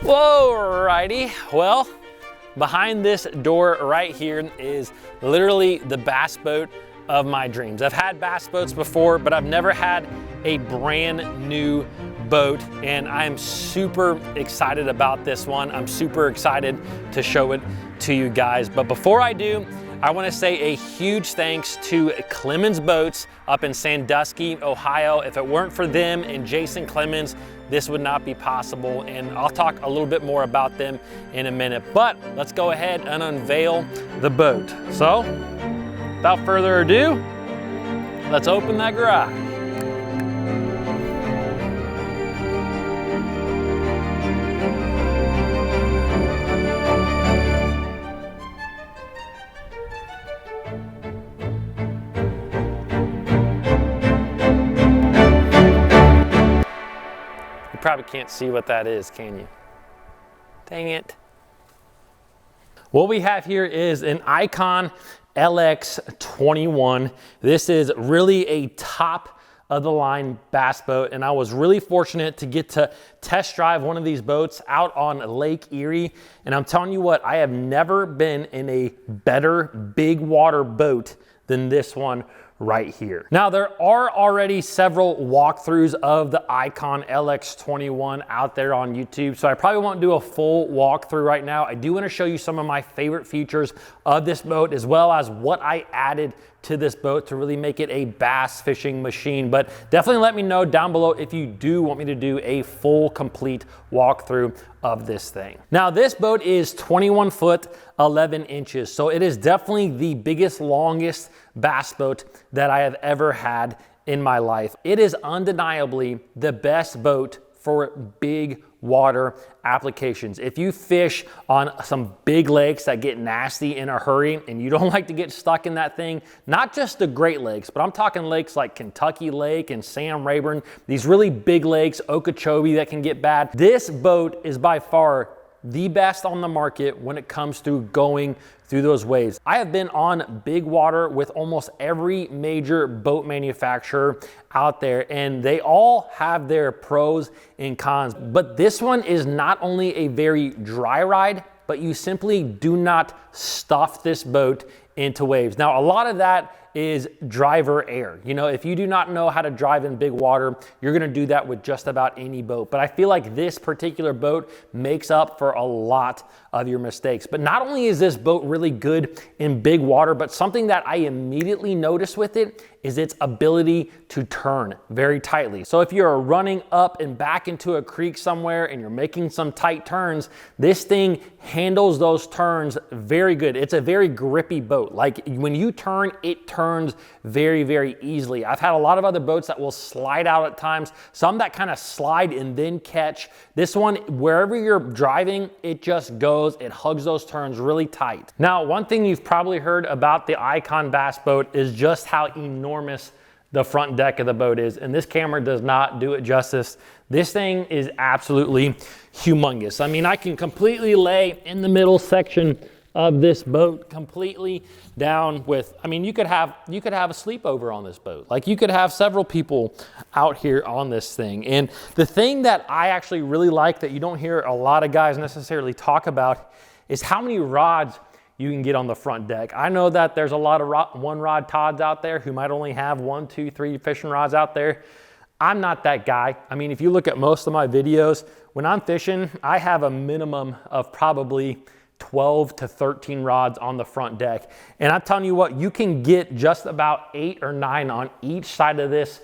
Alrighty, well, behind this door right here is literally the bass boat of my dreams. I've had bass boats before, but I've never had a brand new boat, and I'm super excited about this one. I'm super excited to show it to you guys. But before I do, I want to say a huge thanks to Clemons Boats up in Sandusky, Ohio. If it weren't for them and Jason Clemons, this would not be possible, and I'll talk a little bit more about them in a minute. But let's go ahead and unveil the boat. So, without further ado, let's open that garage. You probably can't see what that is, can you? Dang it. What we have here is an Icon LX21. This is really a top of the line bass boat, and I was really fortunate to get to test drive one of these boats out on Lake Erie. And I'm telling you what, I have never been in a better big water boat than this one right here. Now, there are already several walkthroughs of the Icon LX21 out there on YouTube, so I probably won't do a full walkthrough right now. I do want to show you some of my favorite features of this boat, as well as what I added to this boat to really make it a bass fishing machine. But definitely let me know down below if you do want me to do a full complete walkthrough of this thing. Now, this boat is 21 foot 11 inches, so it is definitely the biggest, longest bass boat that I have ever had in my life. It is undeniably the best boat for big water applications. If you fish on some big lakes that get nasty in a hurry and you don't like to get stuck in that thing, not just the Great Lakes, but I'm talking lakes like Kentucky Lake and Sam Rayburn, these really big lakes, Okeechobee that can get bad. This boat is by far the best on the market when it comes to going through those waves. I have been on big water with almost every major boat manufacturer out there, and they all have their pros and cons. But this one is not only a very dry ride, but you simply do not stuff this boat into waves. Now, a lot of that is driver error. You know, if you do not know how to drive in big water, you're gonna do that with just about any boat. But I feel like this particular boat makes up for a lot of your mistakes. But not only is this boat really good in big water, but something that I immediately noticed with it is its ability to turn very tightly. So if you're running up and back into a creek somewhere and you're making some tight turns, this thing handles those turns very good. It's a very grippy boat. Like when you turn, it turns very, very easily. I've had a lot of other boats that will slide out at times, some that kind of slide and then catch. This one, wherever you're driving, it just goes, it hugs those turns really tight. Now, one thing you've probably heard about the Icon bass boat is just how enormous the front deck of the boat is, and this camera does not do it justice. This thing is absolutely humongous. I mean, I can completely lay in the middle section of this boat completely down with, I mean, you could have a sleepover on this boat. Like you could have several people out here on this thing. And the thing that I actually really like that you don't hear a lot of guys necessarily talk about is how many rods you can get on the front deck. I know that there's a lot of one rod Todds out there who might only have 1, 2, 3 fishing rods out there. I'm not that guy. I mean, if you look at most of my videos, when I'm fishing, I have a minimum of probably 12 to 13 rods on the front deck. And I'm telling you what, you can get just about 8 or 9 on each side of this,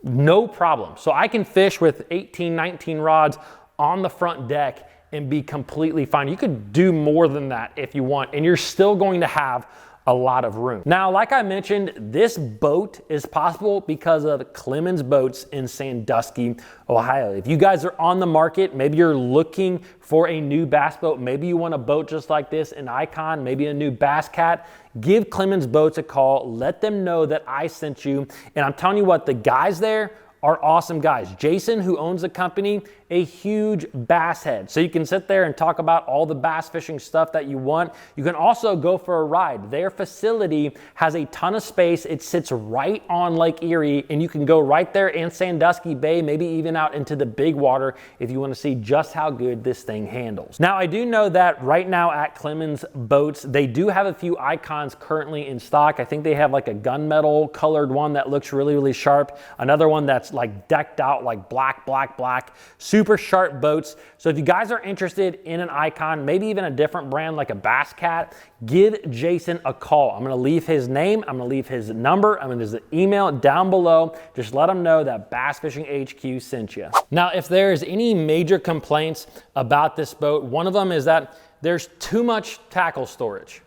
no problem. So I can fish with 18, 19 rods on the front deck and be completely fine. You could do more than that if you want, and you're still going to have a lot of room. Now, like I mentioned, this boat is possible because of Clemons Boats in Sandusky, Ohio. If you guys are on the market, maybe you're looking for a new bass boat, maybe you want a boat just like this, an Icon, maybe a new Bass Cat, give Clemons Boats a call, let them know that I sent you, and I'm telling you what, the guys there are awesome guys. Jason, who owns the company, a huge bass head. So you can sit there and talk about all the bass fishing stuff that you want. You can also go for a ride. Their facility has a ton of space. It sits right on Lake Erie, and you can go right there in Sandusky Bay, maybe even out into the big water if you want to see just how good this thing handles. Now, I do know that right now at Clemons Boats, they do have a few icons currently in stock. I think they have like a gunmetal colored one that looks really, really sharp. Another one that's like decked out like black. Super sharp boats. So if you guys are interested in an icon, maybe even a different brand like a Bass Cat, give Jason a call. I'm gonna leave his name, I'm gonna leave his number, I'm gonna leave his email down below. Just let him know that Bass Fishing HQ sent you. Now, if there is any major complaints about this boat, one of them is that there's too much tackle storage.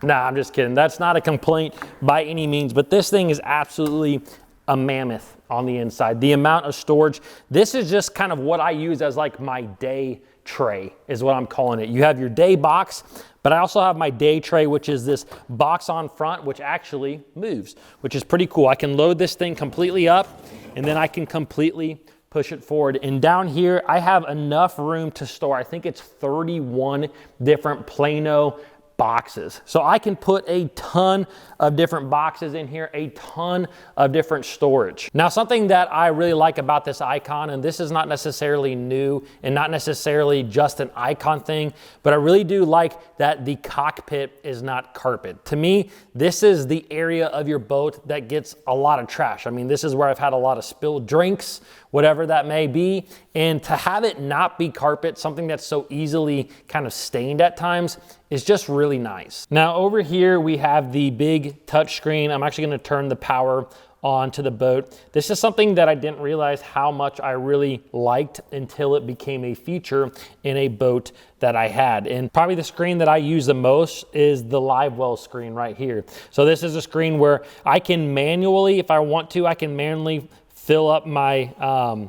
Nah, I'm just kidding. That's not a complaint by any means, but this thing is absolutely a mammoth on the inside. The amount of storage, this is just kind of what I use as like my day tray is what I'm calling it. You have your day box, but I also have my day tray, which is this box on front, which actually moves, which is pretty cool. I can load this thing completely up and then I can completely push it forward. And down here, I have enough room to store, I think it's 31 different Plano boxes. So I can put a ton of different boxes in here, a ton of different storage. Now, something that I really like about this icon, and this is not necessarily new and not necessarily just an icon thing, but I really do like that the cockpit is not carpet. To me, this is the area of your boat that gets a lot of trash. I mean, this is where I've had a lot of spilled drinks, whatever that may be. And to have it not be carpet, something that's so easily kind of stained at times, is just really nice. Now over here, we have the big touch screen. I'm actually gonna turn the power on to the boat. This is something that I didn't realize how much I really liked until it became a feature in a boat that I had. And probably the screen that I use the most is the live well screen right here. So this is a screen where I can manually, if I want to, I can manually fill up my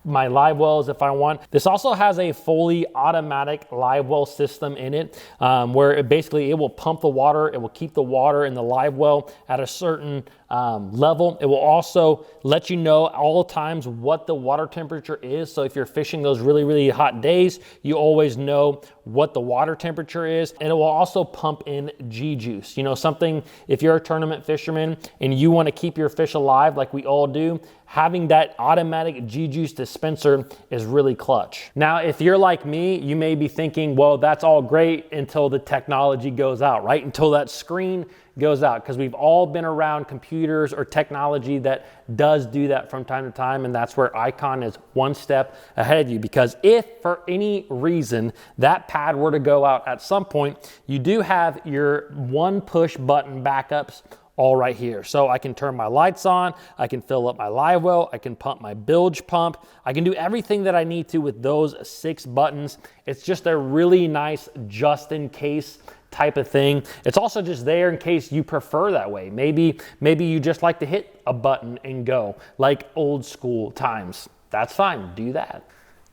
my live wells if I want. This also has a fully automatic live well system in it, where it will pump the water, it will keep the water in the live well at a certain level. It will also let you know all times what the water temperature is. So if you're fishing those really, really hot days, you always know what the water temperature is. And it will also pump in G-juice. You know, something, if you're a tournament fisherman and you want to keep your fish alive like we all do, having that automatic G-juice dispenser is really clutch. Now, if you're like me, you may be thinking, well, that's all great until the technology goes out, right? Until that screen goes out, because we've all been around computers or technology that does do that from time to time, and that's where Icon is one step ahead of you. Because if for any reason that pad were to go out at some point, you do have your one push button backups all right here. So I can turn my lights on, I can fill up my live well, I can pump my bilge pump, I can do everything that I need to with those 6 buttons. It's just a really nice just in case type of thing. It's also just there in case you prefer that way. Maybe you just like to hit a button and go, like old school times. That's fine, do that.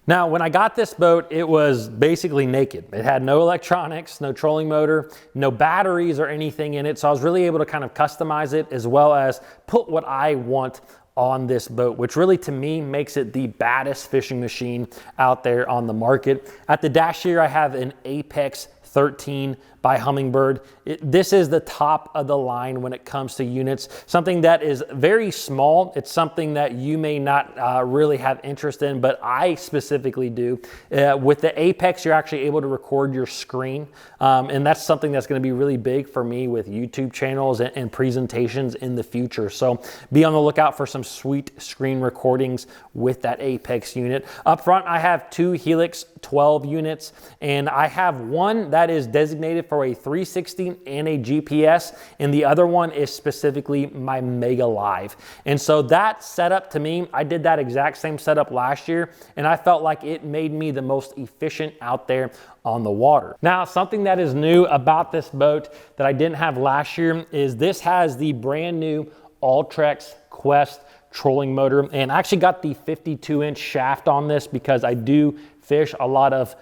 Now, when I got this boat, it was basically naked. It had no electronics, no trolling motor, no batteries or anything in it. So I was really able to kind of customize it as well as put what I want on this boat, which really to me makes it the baddest fishing machine out there on the market. At the dash here, I have an Apex 13 by Humminbird. This is the top of the line when it comes to units, something that is very small. It's something that you may not really have interest in, but I specifically do. With the Apex, you're actually able to record your screen, and that's something that's going to be really big for me with YouTube channels and presentations in the future. So be on the lookout for some sweet screen recordings with that Apex unit. Up front, I have 2 Helix 12 units, and I have one that is designated for a 360 and a GPS, and the other one is specifically my Mega Live. And so that setup, to me, I did that exact same setup last year, and I felt like it made me the most efficient out there on the water. Now, something that is new about this boat that I didn't have last year is this has the brand new Ultrex Quest trolling motor, and I actually got the 52-inch shaft on this because I do fish a lot of,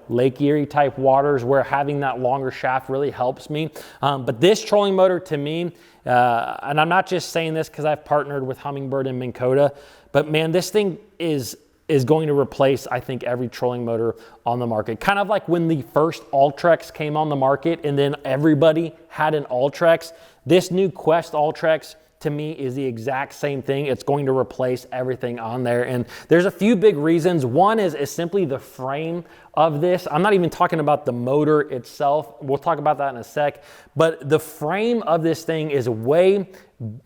Lake Erie type waters where having that longer shaft really helps me. But this trolling motor to me, and I'm not just saying this because I've partnered with Humminbird and Minn Kota, but man, this thing is is going to replace, I think, every trolling motor on the market. Kind of like when the first Ultrex came on the market and then everybody had an Ultrex. This new Quest Ultrex, to me, is the exact same thing. It's going to replace everything on there. And there's a few big reasons. One is simply the frame of this. I'm not even talking about the motor itself. We'll talk about that in a sec. But the frame of this thing is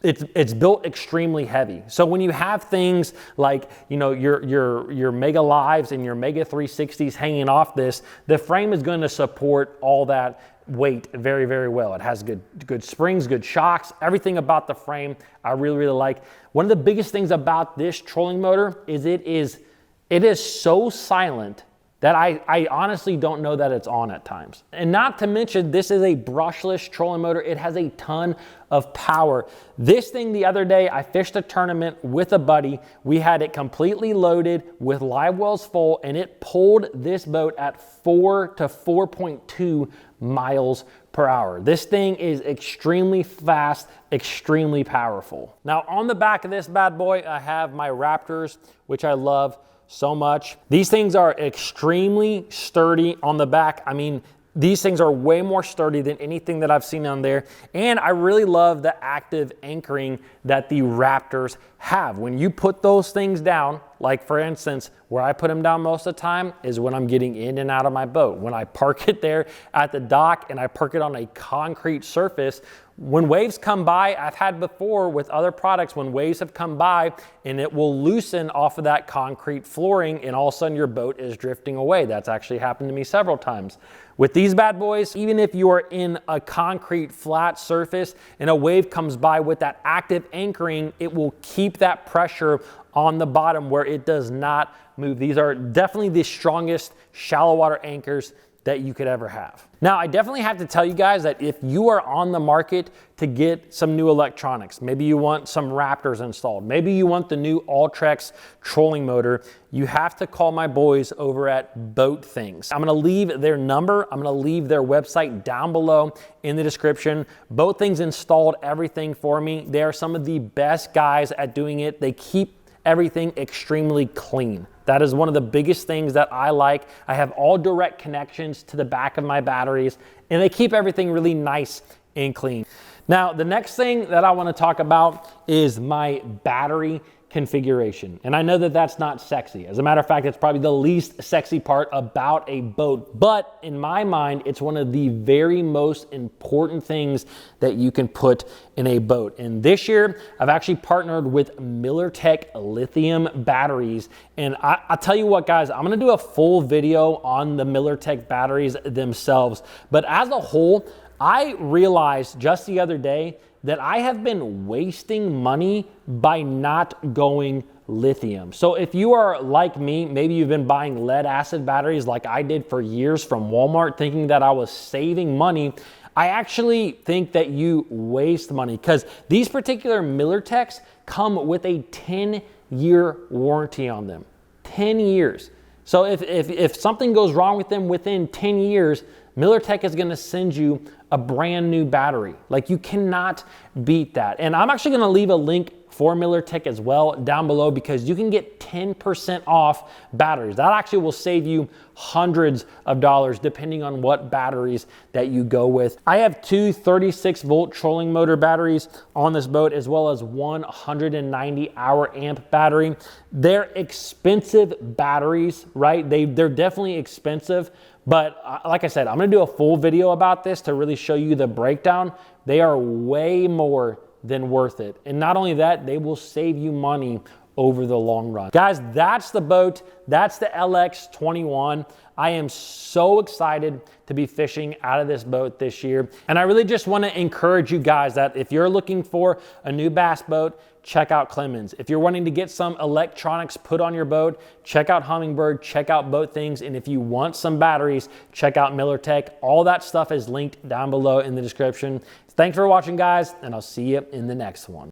it's built extremely heavy. So when you have things like, you know, your Mega Lives and your Mega 360s hanging off this, the frame is going to support all that weight very, very well. It has good springs, good shocks, everything about the frame I really, really like. One of the biggest things about this trolling motor is it is so silent that I honestly don't know that it's on at times. And not to mention, this is a brushless trolling motor. It has a ton of power. This thing the other day, I fished a tournament with a buddy. We had it completely loaded with live wells full, and it pulled this boat at 4 to 4.2 miles per hour. This thing is extremely fast, extremely powerful. Now on the back of this bad boy, I have my Raptors, which I love so much. These things are extremely sturdy on the back. I mean, these things are way more sturdy than anything that I've seen on there. And I really love the active anchoring that the Raptors have. When you put those things down, like for instance, where I put them down most of the time is when I'm getting in and out of my boat. When I park it there at the dock and I park it on a concrete surface, when waves come by, I've had before with other products, when waves have come by and it will loosen off of that concrete flooring and all of a sudden your boat is drifting away. That's actually happened to me several times. With these bad boys, even if you are in a concrete flat surface and a wave comes by with that active anchoring, it will keep that pressure on the bottom where it does not move. These are definitely the strongest shallow water anchors that you could ever have. Now, I definitely have to tell you guys that if you are on the market to get some new electronics, maybe you want some Raptors installed, maybe you want the new Ultrex trolling motor, you have to call my boys over at Boat Things. I'm gonna leave their number, I'm gonna leave their website down below in the description. Boat Things installed everything for me. They are some of the best guys at doing it. They keep everything extremely clean. That is one of the biggest things that I like. I have all direct connections to the back of my batteries, and they keep everything really nice and clean. Now, the next thing that I want to talk about is my battery configuration. And I know that that's not sexy. As a matter of fact, it's probably the least sexy part about a boat. But in my mind, it's one of the very most important things that you can put in a boat. And this year, I've actually partnered with MillerTech lithium batteries. And I'll tell you what, guys, I'm gonna do a full video on the MillerTech batteries themselves. But as a whole, I realized just the other day that I have been wasting money by not going lithium. So if you are like me, maybe you've been buying lead acid batteries like I did for years from Walmart thinking that I was saving money, I actually think that you waste money because these particular MillerTechs come with a 10-year warranty on them. 10 years. So if something goes wrong with them within 10 years, MillerTech is gonna send you a brand new battery. Like, you cannot beat that. And I'm actually gonna leave a link for MillerTech as well down below because you can get 10% off batteries. That actually will save you hundreds of dollars depending on what batteries that you go with. I have two 36-volt trolling motor batteries on this boat as well as one 190-hour amp battery. They're expensive batteries, right? They're definitely expensive, but like I said, I'm gonna do a full video about this to really show you the breakdown. They are way more than worth it. And not only that, they will save you money over the long run. Guys, that's the boat. That's the LX21. I am so excited to be fishing out of this boat this year. And I really just want to encourage you guys that if you're looking for a new bass boat, check out Clemons. If you're wanting to get some electronics put on your boat, check out Humminbird, check out Boat Things. And if you want some batteries, check out MillerTech. All that stuff is linked down below in the description. Thanks for watching, guys, and I'll see you in the next one.